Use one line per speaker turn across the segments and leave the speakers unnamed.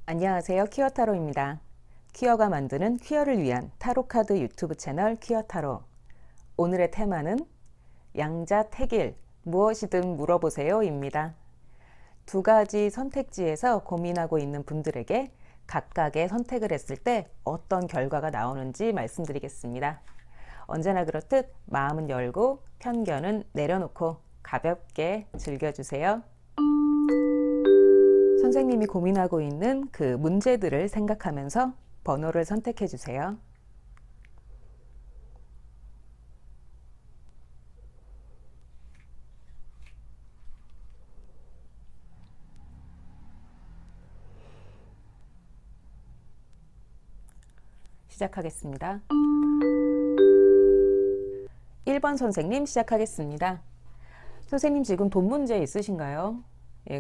안녕하세요. 퀴어타로입니다. 퀴어가 만드는 퀴어를 위한 타로카드 유튜브 채널 퀴어타로. 오늘의 테마는 양자택일, 무엇이든 물어보세요입니다. 두 가지 선택지에서 고민하고 있는 분들에게 각각의 선택을 했을 때 어떤 결과가 나오는지 말씀드리겠습니다. 언제나 그렇듯 마음은 열고 편견은 내려놓고 가볍게 즐겨주세요. 선생님이 고민하고 있는 그 문제들을 생각하면서 번호를 선택해 주세요. 시작하겠습니다. 1번 선생님 시작하겠습니다. 선생님 지금 돈 문제 있으신가요?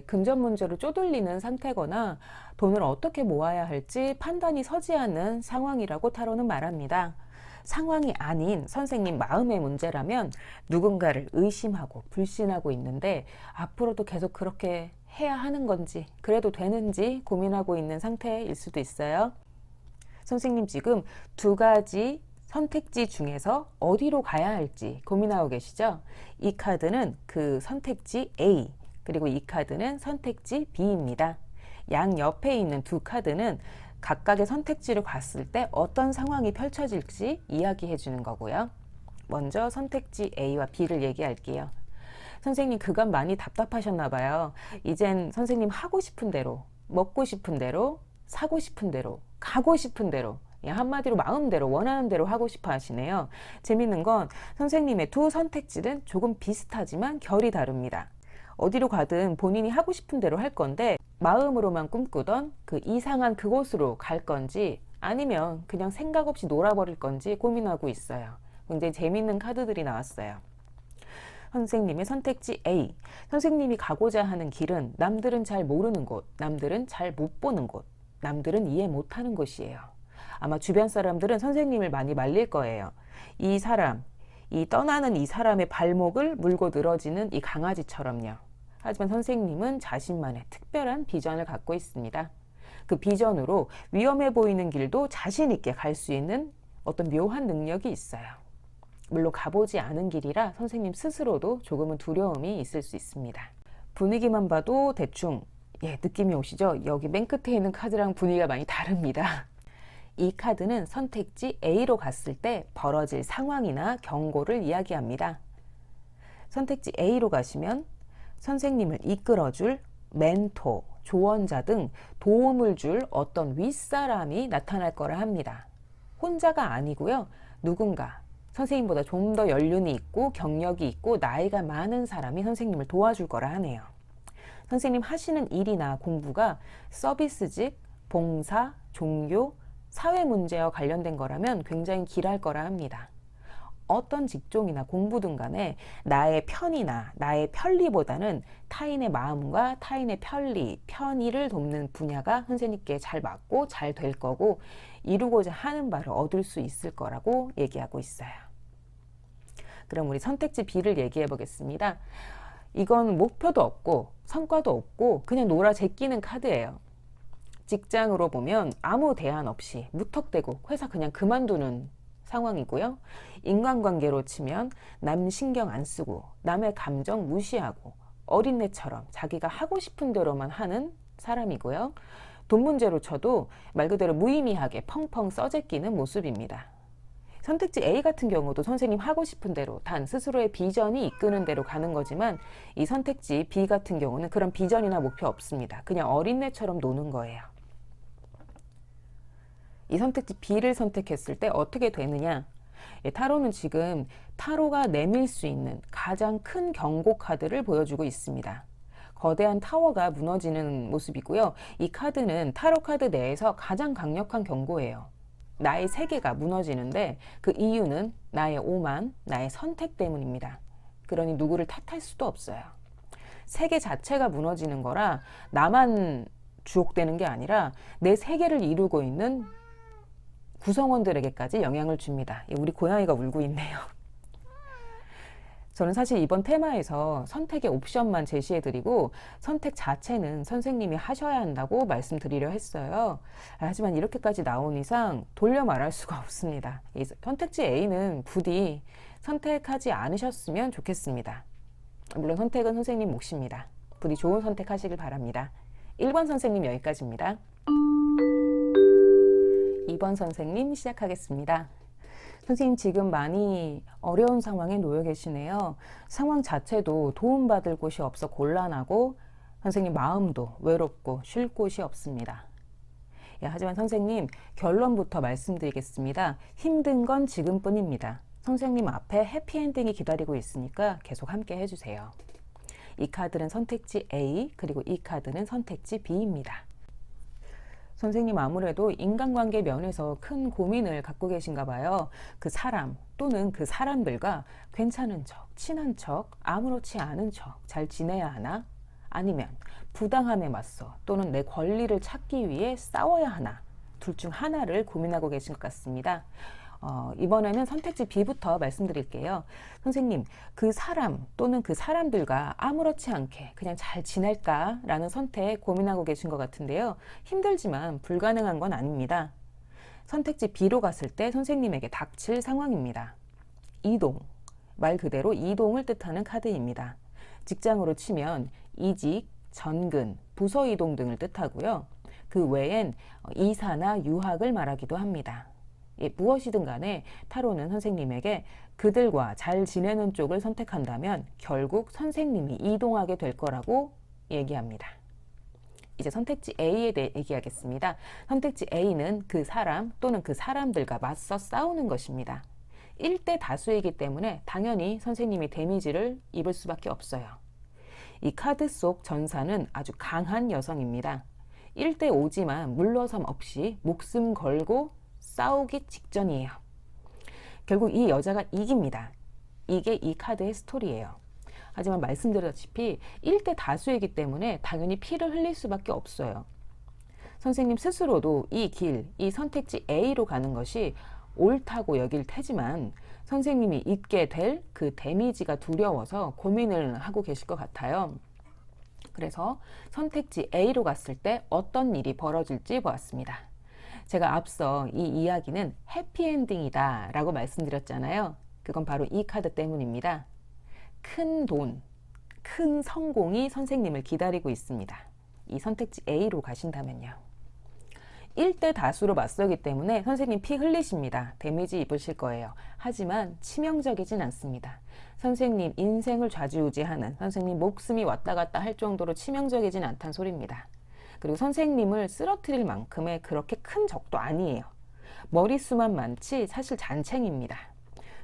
금전 문제로 쪼들리는 상태거나 돈을 어떻게 모아야 할지 판단이 서지 않는 상황이라고 타로는 말합니다. 상황이 아닌 선생님 마음의 문제라면 누군가를 의심하고 불신하고 있는데 앞으로도 계속 그렇게 해야 하는 건지 그래도 되는지 고민하고 있는 상태일 수도 있어요. 선생님 지금 두 가지 선택지 중에서 어디로 가야 할지 고민하고 계시죠? 이 카드는 그 선택지 A, 그리고 이 카드는 선택지 B입니다. 양 옆에 있는 두 카드는 각각의 선택지를 봤을 때 어떤 상황이 펼쳐질지 이야기해 주는 거고요. 먼저 선택지 A와 B를 얘기할게요. 선생님 그간 많이 답답하셨나 봐요. 이젠 선생님 하고 싶은 대로, 먹고 싶은 대로, 사고 싶은 대로, 가고 싶은 대로, 한마디로 마음대로 원하는 대로 하고 싶어 하시네요. 재밌는 건 선생님의 두 선택지는 조금 비슷하지만 결이 다릅니다. 어디로 가든 본인이 하고 싶은 대로 할 건데 마음으로만 꿈꾸던 그 이상한 그곳으로 갈 건지 아니면 그냥 생각 없이 놀아버릴 건지 고민하고 있어요. 굉장히 재밌는 카드들이 나왔어요. 선생님의 선택지 A. 선생님이 가고자 하는 길은 남들은 잘 모르는 곳, 남들은 잘 못 보는 곳, 남들은 이해 못하는 곳이에요. 아마 주변 사람들은 선생님을 많이 말릴 거예요. 이 사람, 이 떠나는 이 사람의 발목을 물고 늘어지는 이 강아지처럼요. 하지만 선생님은 자신만의 특별한 비전을 갖고 있습니다. 그 비전으로 위험해 보이는 길도 자신 있게 갈 수 있는 어떤 묘한 능력이 있어요. 물론 가보지 않은 길이라 선생님 스스로도 조금은 두려움이 있을 수 있습니다. 분위기만 봐도 대충 느낌이 오시죠? 여기 맨 끝에 있는 카드랑 분위기가 많이 다릅니다. 이 카드는 선택지 A로 갔을 때 벌어질 상황이나 경고를 이야기합니다. 선택지 A로 가시면 선생님을 이끌어줄 멘토, 조언자 등 도움을 줄 어떤 윗사람이 나타날 거라 합니다. 혼자가 아니고요. 누군가 선생님보다 좀 더 연륜이 있고 경력이 있고 나이가 많은 사람이 선생님을 도와줄 거라 하네요. 선생님 하시는 일이나 공부가 서비스직, 봉사, 종교, 사회 문제와 관련된 거라면 굉장히 길할 거라 합니다. 어떤 직종이나 공부든 간에 나의 편의나 나의 편리보다는 타인의 마음과 타인의 편의를 돕는 분야가 선생님께 잘 맞고 잘 될 거고 이루고자 하는 바를 얻을 수 있을 거라고 얘기하고 있어요. 그럼 우리 선택지 B를 얘기해 보겠습니다. 이건 목표도 없고 성과도 없고 그냥 놀아 제끼는 카드예요. 직장으로 보면 아무 대안 없이 무턱대고 회사 그냥 그만두는 상황이고요. 인간관계로 치면 남 신경 안 쓰고 남의 감정 무시하고 어린애처럼 자기가 하고 싶은 대로만 하는 사람이고요. 돈 문제로 쳐도 말 그대로 무의미하게 펑펑 써제끼는 모습입니다. 선택지 A 같은 경우도 선생님 하고 싶은 대로 단 스스로의 비전이 이끄는 대로 가는 거지만 이 선택지 B 같은 경우는 그런 비전이나 목표 없습니다. 그냥 어린애처럼 노는 거예요. 이 선택지 B를 선택했을 때 어떻게 되느냐? 타로는 지금 타로가 내밀 수 있는 가장 큰 경고 카드를 보여주고 있습니다. 거대한 타워가 무너지는 모습이고요. 이 카드는 타로 카드 내에서 가장 강력한 경고예요. 나의 세계가 무너지는데 그 이유는 나의 오만, 나의 선택 때문입니다. 그러니 누구를 탓할 수도 없어요. 세계 자체가 무너지는 거라 나만 주옥되는 게 아니라 내 세계를 이루고 있는 구성원들에게까지 영향을 줍니다. 우리 고양이가 울고 있네요. 저는 사실 이번 테마에서 선택의 옵션만 제시해드리고 선택 자체는 선생님이 하셔야 한다고 말씀드리려 했어요. 하지만 이렇게까지 나온 이상 돌려 말할 수가 없습니다. 이 선택지 A는 부디 선택하지 않으셨으면 좋겠습니다. 물론 선택은 선생님 몫입니다. 부디 좋은 선택하시길 바랍니다. 1번 선생님 여기까지입니다. 2번 선생님 시작하겠습니다. 선생님 지금 많이 어려운 상황에 놓여 계시네요. 상황 자체도 도움받을 곳이 없어 곤란하고 선생님 마음도 외롭고 쉴 곳이 없습니다. 하지만 선생님 결론부터 말씀드리겠습니다. 힘든 건 지금뿐입니다. 선생님 앞에 해피엔딩이 기다리고 있으니까 계속 함께 해주세요. 이 카드는 선택지 A 그리고 이 카드는 선택지 B입니다. 선생님 아무래도 인간관계 면에서 큰 고민을 갖고 계신가 봐요. 그 사람 또는 그 사람들과 괜찮은 척, 친한 척, 아무렇지 않은 척 잘 지내야 하나? 아니면 부당함에 맞서 또는 내 권리를 찾기 위해 싸워야 하나? 둘 중 하나를 고민하고 계신 것 같습니다. 이번에는 선택지 B부터 말씀드릴게요. 선생님, 그 사람 또는 그 사람들과 아무렇지 않게 그냥 잘 지낼까라는 선택 고민하고 계신 것 같은데요. 힘들지만 불가능한 건 아닙니다. 선택지 B로 갔을 때 선생님에게 닥칠 상황입니다. 이동, 말 그대로 이동을 뜻하는 카드입니다. 직장으로 치면 이직, 전근, 부서 이동 등을 뜻하고요. 그 외엔 이사나 유학을 말하기도 합니다. 무엇이든 간에 타로는 선생님에게 그들과 잘 지내는 쪽을 선택한다면 결국 선생님이 이동하게 될 거라고 얘기합니다. 이제 선택지 A에 대해 얘기하겠습니다. 선택지 A는 그 사람 또는 그 사람들과 맞서 싸우는 것입니다. 1대 다수이기 때문에 당연히 선생님이 데미지를 입을 수밖에 없어요. 이 카드 속 전사는 아주 강한 여성입니다. 1대 5지만 물러섬 없이 목숨 걸고 싸우기 직전이에요. 결국 이 여자가 이깁니다. 이게 이 카드의 스토리예요. 하지만 말씀드렸다시피 1대 다수이기 때문에 당연히 피를 흘릴 수밖에 없어요. 선생님 스스로도 이 길, 이 선택지 A로 가는 것이 옳다고 여길 테지만 선생님이 입게 될 그 데미지가 두려워서 고민을 하고 계실 것 같아요. 그래서 선택지 A로 갔을 때 어떤 일이 벌어질지 보았습니다. 제가 앞서 이 이야기는 해피엔딩이다 라고 말씀드렸잖아요. 그건 바로 이 카드 때문입니다. 큰 돈, 큰 성공이 선생님을 기다리고 있습니다. 이 선택지 A로 가신다면요. 1대 다수로 맞서기 때문에 선생님 피 흘리십니다. 데미지 입으실 거예요. 하지만 치명적이진 않습니다. 선생님 인생을 좌지우지하는, 선생님 목숨이 왔다 갔다 할 정도로 치명적이진 않다는 소리입니다. 그리고 선생님을 쓰러뜨릴 만큼의 그렇게 큰 적도 아니에요. 머릿수만 많지 사실 잔챙입니다.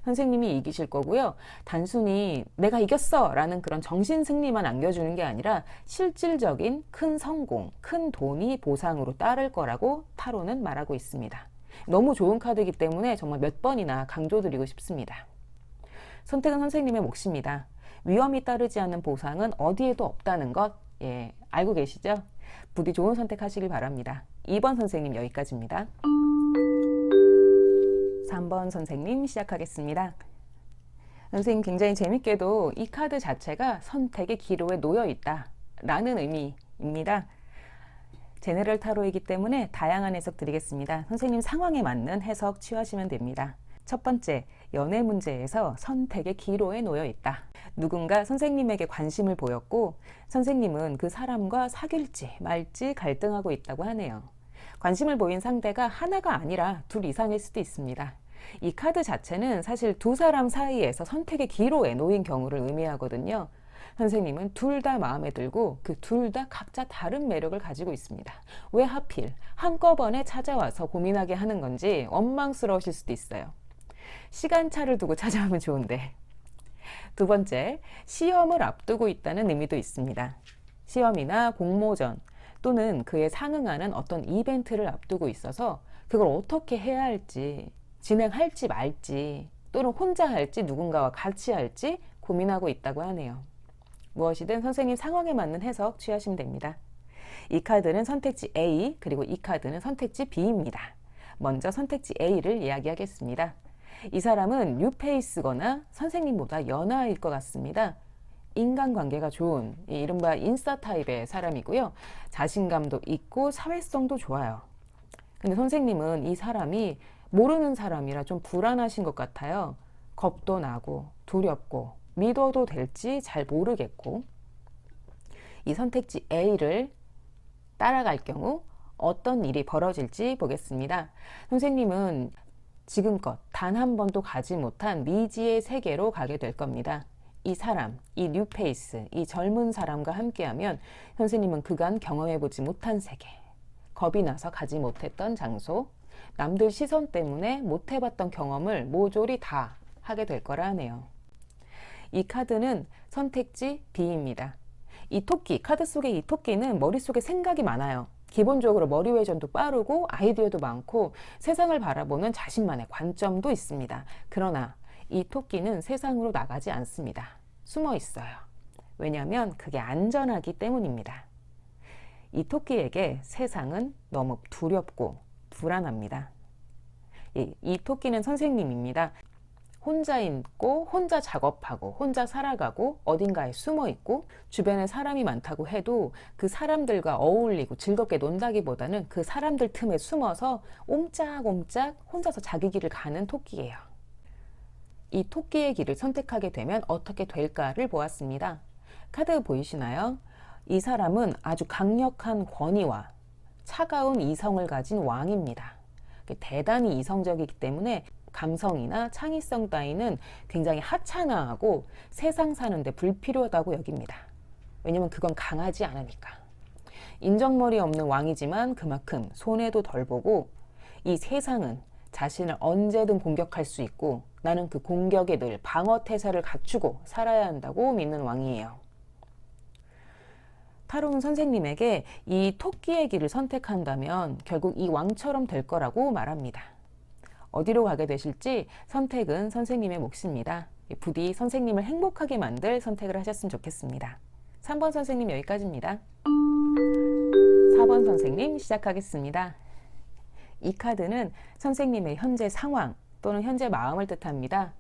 선생님이 이기실 거고요. 단순히 내가 이겼어 라는 그런 정신승리만 안겨주는 게 아니라 실질적인 큰 성공, 큰 돈이 보상으로 따를 거라고 타로는 말하고 있습니다. 너무 좋은 카드이기 때문에 정말 몇 번이나 강조드리고 싶습니다. 선택은 선생님의 몫입니다. 위험이 따르지 않는 보상은 어디에도 없다는 것, 알고 계시죠? 부디 좋은 선택하시길 바랍니다. 2번 선생님 여기까지입니다. 3번 선생님 시작하겠습니다. 선생님 굉장히 재밌게도 이 카드 자체가 선택의 기로에 놓여 있다 라는 의미입니다. 제네럴 타로이기 때문에 다양한 해석 드리겠습니다. 선생님 상황에 맞는 해석 취하시면 됩니다. 첫 번째, 연애 문제에서 선택의 기로에 놓여 있다. 누군가 선생님에게 관심을 보였고 선생님은 그 사람과 사귈지 말지 갈등하고 있다고 하네요. 관심을 보인 상대가 하나가 아니라 둘 이상일 수도 있습니다. 이 카드 자체는 사실 두 사람 사이에서 선택의 기로에 놓인 경우를 의미하거든요. 선생님은 둘 다 마음에 들고 그 둘 다 각자 다른 매력을 가지고 있습니다. 왜 하필 한꺼번에 찾아와서 고민하게 하는 건지 원망스러우실 수도 있어요. 시간차를 두고 찾아오면 좋은데. 두 번째, 시험을 앞두고 있다는 의미도 있습니다. 시험이나 공모전 또는 그에 상응하는 어떤 이벤트를 앞두고 있어서 그걸 어떻게 해야 할지, 진행할지 말지, 또는 혼자 할지 누군가와 같이 할지 고민하고 있다고 하네요. 무엇이든 선생님 상황에 맞는 해석 취하시면 됩니다. 이 카드는 선택지 A, 그리고 이 카드는 선택지 B입니다. 먼저 선택지 A를 이야기하겠습니다. 이 사람은 뉴페이스거나 선생님보다 연하일 것 같습니다. 인간관계가 좋은 이른바 인싸 타입의 사람이고요. 자신감도 있고 사회성도 좋아요. 근데 선생님은 이 사람이 모르는 사람이라 좀 불안하신 것 같아요. 겁도 나고 두렵고 믿어도 될지 잘 모르겠고. 이 선택지 A를 따라갈 경우 어떤 일이 벌어질지 보겠습니다. 선생님은 지금껏 단 한 번도 가지 못한 미지의 세계로 가게 될 겁니다. 이 사람, 이 뉴페이스, 이 젊은 사람과 함께하면 선생님은 그간 경험해보지 못한 세계, 겁이 나서 가지 못했던 장소, 남들 시선 때문에 못해봤던 경험을 모조리 다 하게 될 거라 하네요. 이 카드는 선택지 B입니다. 이 토끼, 카드 속의 이 토끼는 머릿속에 생각이 많아요. 기본적으로 머리 회전도 빠르고 아이디어도 많고 세상을 바라보는 자신만의 관점도 있습니다. 그러나 이 토끼는 세상으로 나가지 않습니다. 숨어 있어요. 왜냐하면 그게 안전하기 때문입니다. 이 토끼에게 세상은 너무 두렵고 불안합니다. 이 토끼는 선생님입니다. 혼자 있고 혼자 작업하고 혼자 살아가고 어딘가에 숨어 있고 주변에 사람이 많다고 해도 그 사람들과 어울리고 즐겁게 논다기보다는 그 사람들 틈에 숨어서 옴짝옴짝 혼자서 자기 길을 가는 토끼예요. 이 토끼의 길을 선택하게 되면 어떻게 될까를 보았습니다. 카드 보이시나요? 이 사람은 아주 강력한 권위와 차가운 이성을 가진 왕입니다. 대단히 이성적이기 때문에 감성이나 창의성 따위는 굉장히 하찮아하고 세상 사는데 불필요하다고 여깁니다. 왜냐면 그건 강하지 않으니까. 인정머리 없는 왕이지만 그만큼 손해도 덜 보고 이 세상은 자신을 언제든 공격할 수 있고 나는 그 공격에 늘 방어태세를 갖추고 살아야 한다고 믿는 왕이에요. 타로는 선생님에게 이 토끼의 길을 선택한다면 결국 이 왕처럼 될 거라고 말합니다. 어디로 가게 되실지 선택은 선생님의 몫입니다. 부디 선생님을 행복하게 만들 선택을 하셨으면 좋겠습니다. 3번 선생님 여기까지입니다. 4번 선생님 시작하겠습니다. 이 카드는 선생님의 현재 상황 또는 현재 마음을 뜻합니다.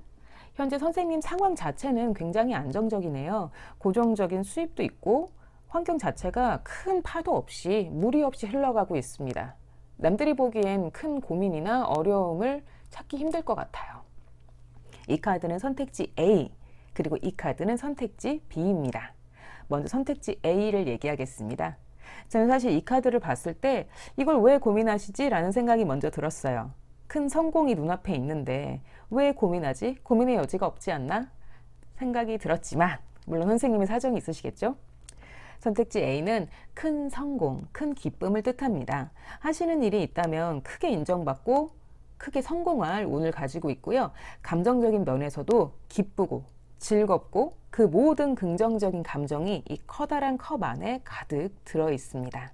현재 선생님 상황 자체는 굉장히 안정적이네요. 고정적인 수입도 있고 환경 자체가 큰 파도 없이 무리 없이 흘러가고 있습니다. 남들이 보기엔 큰 고민이나 어려움을 찾기 힘들 것 같아요. 이 카드는 선택지 A, 그리고 이 카드는 선택지 B입니다. 먼저 선택지 A를 얘기하겠습니다. 저는 사실 이 카드를 봤을 때 이걸 왜 고민하시지? 라는 생각이 먼저 들었어요. 큰 성공이 눈앞에 있는데 왜 고민하지? 고민의 여지가 없지 않나? 생각이 들었지만 물론 선생님의 사정이 있으시겠죠? 선택지 A는 큰 성공, 큰 기쁨을 뜻합니다. 하시는 일이 있다면 크게 인정받고 크게 성공할 운을 가지고 있고요. 감정적인 면에서도 기쁘고 즐겁고 그 모든 긍정적인 감정이 이 커다란 컵 안에 가득 들어 있습니다.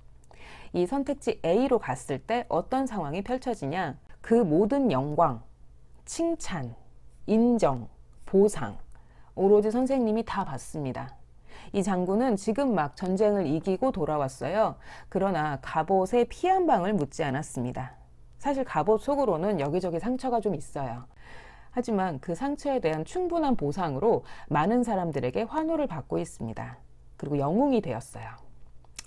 이 선택지 A로 갔을 때 어떤 상황이 펼쳐지냐? 그 모든 영광, 칭찬, 인정, 보상 오로지 선생님이 다 받습니다. 이 장군은 지금 막 전쟁을 이기고 돌아왔어요. 그러나 갑옷에 피 한 방울 묻지 않았습니다. 사실 갑옷 속으로는 여기저기 상처가 좀 있어요. 하지만 그 상처에 대한 충분한 보상으로 많은 사람들에게 환호를 받고 있습니다. 그리고 영웅이 되었어요.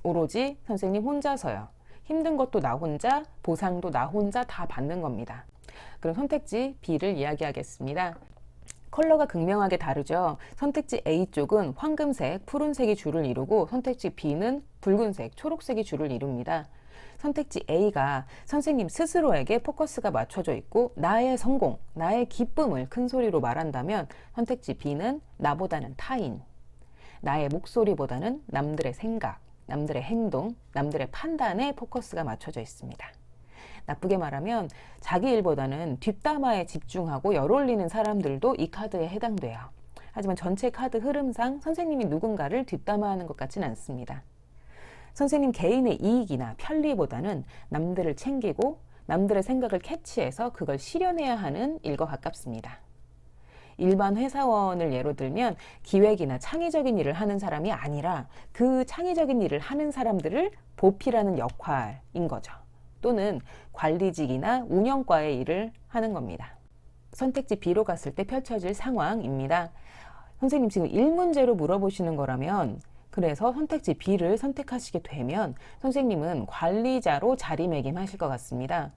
오로지 선생님 혼자서요. 힘든 것도 나 혼자, 보상도 나 혼자 다 받는 겁니다. 그럼 선택지 B를 이야기하겠습니다. 컬러가 극명하게 다르죠. 선택지 A 쪽은 황금색, 푸른색이 줄을 이루고 선택지 B는 붉은색, 초록색이 줄을 이룹니다. 선택지 A가 선생님 스스로에게 포커스가 맞춰져 있고 나의 성공, 나의 기쁨을 큰 소리로 말한다면 선택지 B는 나보다는 타인, 나의 목소리보다는 남들의 생각, 남들의 행동, 남들의 판단에 포커스가 맞춰져 있습니다. 나쁘게 말하면 자기 일보다는 뒷담화에 집중하고 열올리는 사람들도 이 카드에 해당돼요. 하지만 전체 카드 흐름상 선생님이 누군가를 뒷담화하는 것 같진 않습니다. 선생님 개인의 이익이나 편리보다는 남들을 챙기고 남들의 생각을 캐치해서 그걸 실현해야 하는 일과 가깝습니다. 일반 회사원을 예로 들면 기획이나 창의적인 일을 하는 사람이 아니라 그 창의적인 일을 하는 사람들을 보필하는 역할인 거죠. 또는 관리직이나 운영과의 일을 하는 겁니다. 선택지 B로 갔을 때 펼쳐질 상황입니다. 선생님 지금 1문제로 물어보시는 거라면, 그래서 선택지 B를 선택하시게 되면 선생님은 관리자로 자리매김하실 것 같습니다.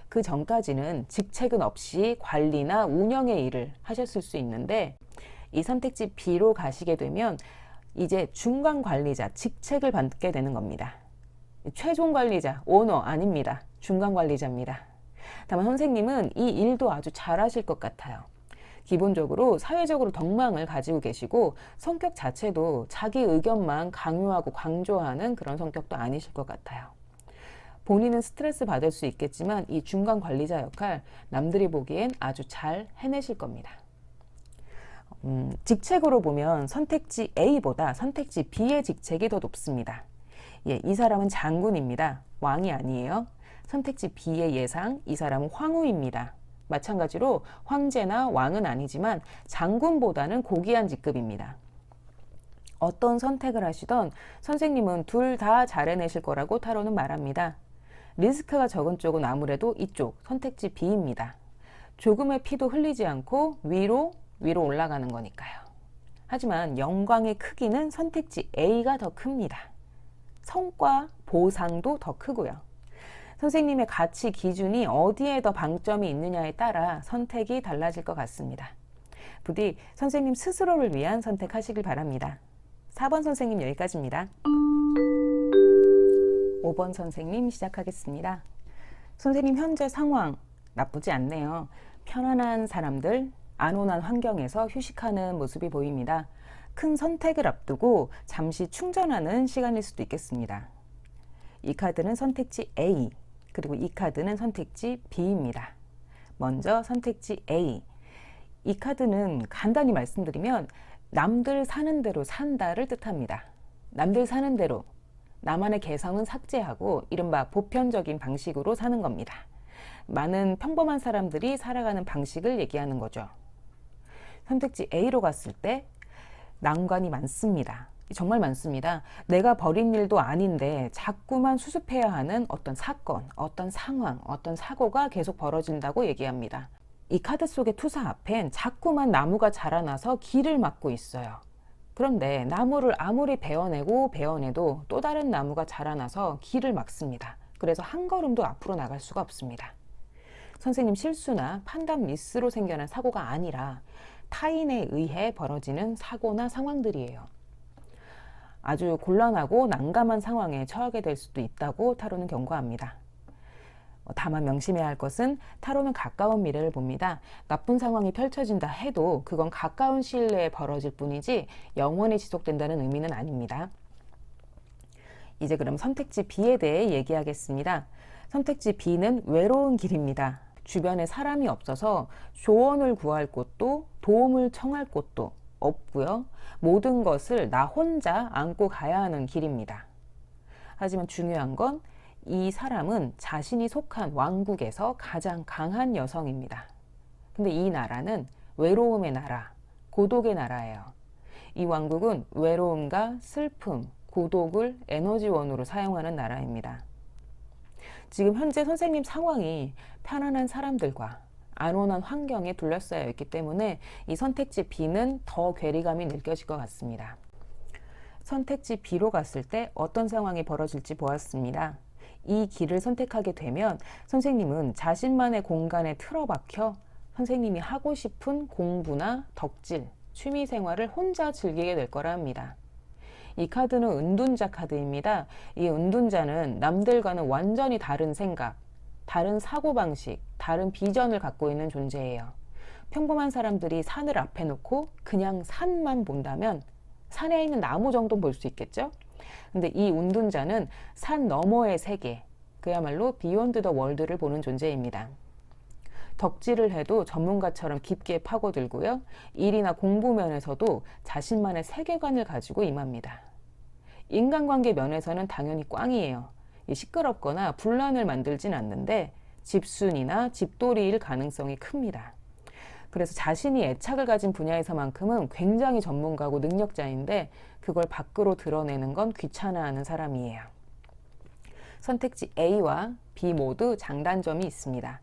그 전까지는 직책은 없이 관리나 운영의 일을 하셨을 수 있는데, 이 선택지 B로 가시게 되면 이제 중간 관리자 직책을 받게 되는 겁니다. 최종 관리자, 오너 아닙니다. 중간 관리자입니다. 다만 선생님은 이 일도 아주 잘하실 것 같아요. 기본적으로 사회적으로 덕망을 가지고 계시고 성격 자체도 자기 의견만 강요하고 강조하는 그런 성격도 아니실 것 같아요. 본인은 스트레스 받을 수 있겠지만 이 중간 관리자 역할 남들이 보기엔 아주 잘 해내실 겁니다. 직책으로 보면 선택지 A보다 선택지 B의 직책이 더 높습니다. 예, 이 사람은 장군입니다. 왕이 아니에요. 선택지 B의 예상, 이 사람은 황후입니다. 마찬가지로 황제나 왕은 아니지만 장군보다는 고귀한 직급입니다. 어떤 선택을 하시던 선생님은 둘 다 잘 해내실 거라고 타로는 말합니다. 리스크가 적은 쪽은 아무래도 이쪽 선택지 B입니다. 조금의 피도 흘리지 않고 위로 올라가는 거니까요. 하지만 영광의 크기는 선택지 A가 더 큽니다. 성과, 보상도 더 크고요. 선생님의 가치 기준이 어디에 더 방점이 있느냐에 따라 선택이 달라질 것 같습니다. 부디 선생님 스스로를 위한 선택하시길 바랍니다. 4번 선생님 여기까지입니다. 5번 선생님 시작하겠습니다. 선생님 현재 상황 나쁘지 않네요. 편안한 사람들, 안온한 환경에서 휴식하는 모습이 보입니다. 큰 선택을 앞두고 잠시 충전하는 시간일 수도 있겠습니다. 이 카드는 선택지 A, 그리고 이 카드는 선택지 B입니다. 먼저 선택지 A. 이 카드는 간단히 말씀드리면 남들 사는 대로 산다를 뜻합니다. 남들 사는 대로 나만의 개성은 삭제하고 이른바 보편적인 방식으로 사는 겁니다. 많은 평범한 사람들이 살아가는 방식을 얘기하는 거죠. 선택지 A로 갔을 때 난관이 많습니다. 정말 많습니다. 내가 벌인 일도 아닌데 자꾸만 수습해야 하는 어떤 사건, 어떤 상황, 어떤 사고가 계속 벌어진다고 얘기합니다. 이 카드 속의 투사 앞엔 자꾸만 나무가 자라나서 길을 막고 있어요. 그런데 나무를 아무리 베어내도 또 다른 나무가 자라나서 길을 막습니다. 그래서 한 걸음도 앞으로 나갈 수가 없습니다. 선생님 실수나 판단 미스로 생겨난 사고가 아니라 타인에 의해 벌어지는 사고나 상황들이에요. 아주 곤란하고 난감한 상황에 처하게 될 수도 있다고 타로는 경고합니다. 다만 명심해야 할 것은 타로는 가까운 미래를 봅니다. 나쁜 상황이 펼쳐진다 해도 그건 가까운 시일 내에 벌어질 뿐이지 영원히 지속된다는 의미는 아닙니다. 이제 그럼 선택지 B에 대해 얘기하겠습니다. 선택지 B는 외로운 길입니다. 주변에 사람이 없어서 조언을 구할 곳도 도움을 청할 곳도 없고요. 모든 것을 나 혼자 안고 가야 하는 길입니다. 하지만 중요한 건 이 사람은 자신이 속한 왕국에서 가장 강한 여성입니다. 근데 이 나라는 외로움의 나라, 고독의 나라예요. 이 왕국은 외로움과 슬픔, 고독을 에너지원으로 사용하는 나라입니다. 지금 현재 선생님 상황이 편안한 사람들과 안온한 환경에 둘러싸여 있기 때문에 이 선택지 B는 더 괴리감이 느껴질 것 같습니다. 선택지 B로 갔을 때 어떤 상황이 벌어질지 보았습니다. 이 길을 선택하게 되면 선생님은 자신만의 공간에 틀어박혀 선생님이 하고 싶은 공부나 덕질, 취미 생활을 혼자 즐기게 될 거라 합니다. 이 카드는 은둔자 카드입니다. 이 은둔자는 남들과는 완전히 다른 생각, 다른 사고방식, 다른 비전을 갖고 있는 존재예요. 평범한 사람들이 산을 앞에 놓고 그냥 산만 본다면 산에 있는 나무 정도는 볼 수 있겠죠? 근데 이 은둔자는 산 너머의 세계, 그야말로 비욘드 더 월드를 보는 존재입니다. 덕질을 해도 전문가처럼 깊게 파고들고요. 일이나 공부 면에서도 자신만의 세계관을 가지고 임합니다. 인간관계 면에서는 당연히 꽝이에요. 시끄럽거나 분란을 만들진 않는데 집순이나 집돌이일 가능성이 큽니다. 그래서 자신이 애착을 가진 분야에서만큼은 굉장히 전문가고 능력자인데 그걸 밖으로 드러내는 건 귀찮아하는 사람이에요. 선택지 A와 B 모두 장단점이 있습니다.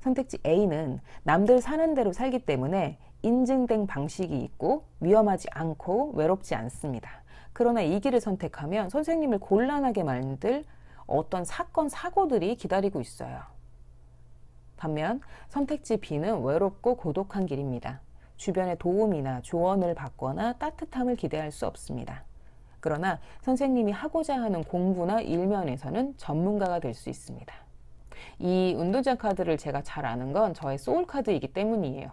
선택지 A는 남들 사는 대로 살기 때문에 인증된 방식이 있고 위험하지 않고 외롭지 않습니다. 그러나 이 길을 선택하면 선생님을 곤란하게 만들 어떤 사건, 사고들이 기다리고 있어요. 반면 선택지 B는 외롭고 고독한 길입니다. 주변의 도움이나 조언을 받거나 따뜻함을 기대할 수 없습니다. 그러나 선생님이 하고자 하는 공부나 일면에서는 전문가가 될 수 있습니다. 이 운동장 카드를 제가 잘 아는 건 저의 소울 카드이기 때문이에요.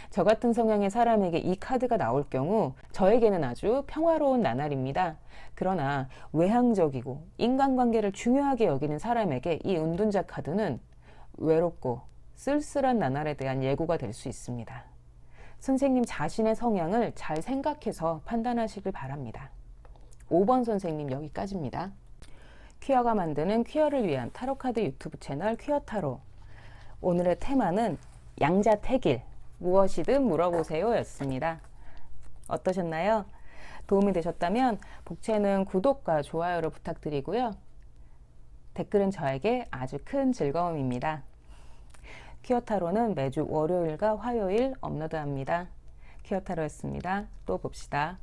저 같은 성향의 사람에게 이 카드가 나올 경우 저에게는 아주 평화로운 나날입니다. 그러나 외향적이고 인간관계를 중요하게 여기는 사람에게 이 운둔자 카드는 외롭고 쓸쓸한 나날에 대한 예고가 될 수 있습니다. 선생님 자신의 성향을 잘 생각해서 판단하시길 바랍니다. 5번 선생님 여기까지입니다. 퀴어가 만드는 퀴어를 위한 타로카드 유튜브 채널 퀴어타로. 오늘의 테마는 양자택일, 무엇이든 물어보세요 였습니다. 어떠셨나요? 도움이 되셨다면 복채는 구독과 좋아요를 부탁드리고요. 댓글은 저에게 아주 큰 즐거움입니다. 퀴어타로는 매주 월요일과 화요일 업로드합니다. 퀴어타로였습니다. 또 봅시다.